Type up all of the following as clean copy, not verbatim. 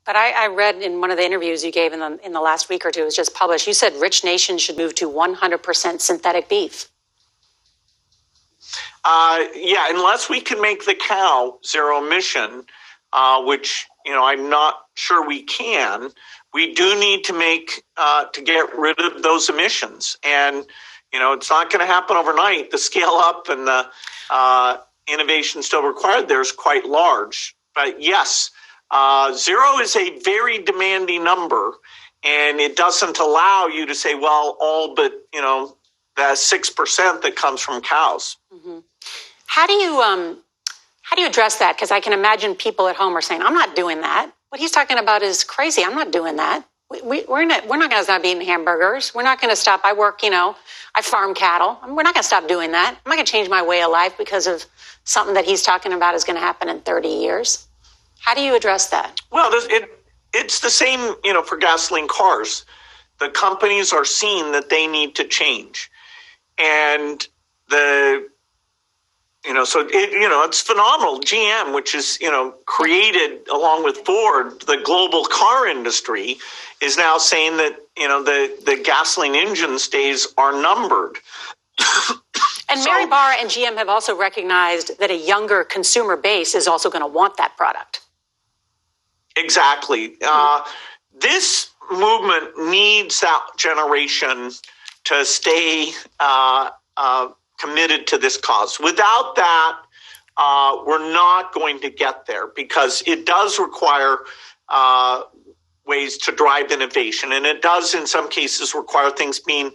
But I read in one of the interviews you gave in the last week or two, it was just published, you said rich nations should move to 100% synthetic beef. Yeah, unless we can make the cow zero emission, which, I'm not sure we can, we do need to get rid of those emissions. And, it's not going to happen overnight. The scale up and the innovation still required there is quite large. But yes, zero is a very demanding number, and it doesn't allow you to say, well, all but, the 6% that comes from cows. Mm-hmm. How do you address that? Because I can imagine people at home are saying, I'm not doing that. What he's talking about is crazy. I'm not doing that. We're not going to stop eating hamburgers. We're not going to stop. I farm cattle. We're not going to stop doing that. I'm not going to change my way of life because of something that he's talking about is going to happen in 30 years. How do you address that? Well, it's the same, for gasoline cars. The companies are seeing that they need to change. And it's phenomenal. GM, which is, created along with Ford, the global car industry, is now saying that, the gasoline engine days are numbered. And Mary Barra and GM have also recognized that a younger consumer base is also going to want that product. Exactly. This movement needs that generation to stay committed to this cause. Without that, we're not going to get there, because it does require ways to drive innovation. And it does, in some cases, require things being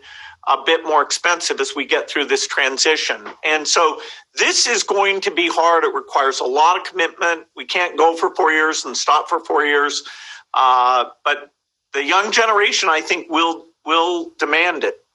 a bit more expensive as we get through this transition. And so this is going to be hard. It requires a lot of commitment. We can't go for 4 years and stop for 4 years. But the young generation, I think, will demand it.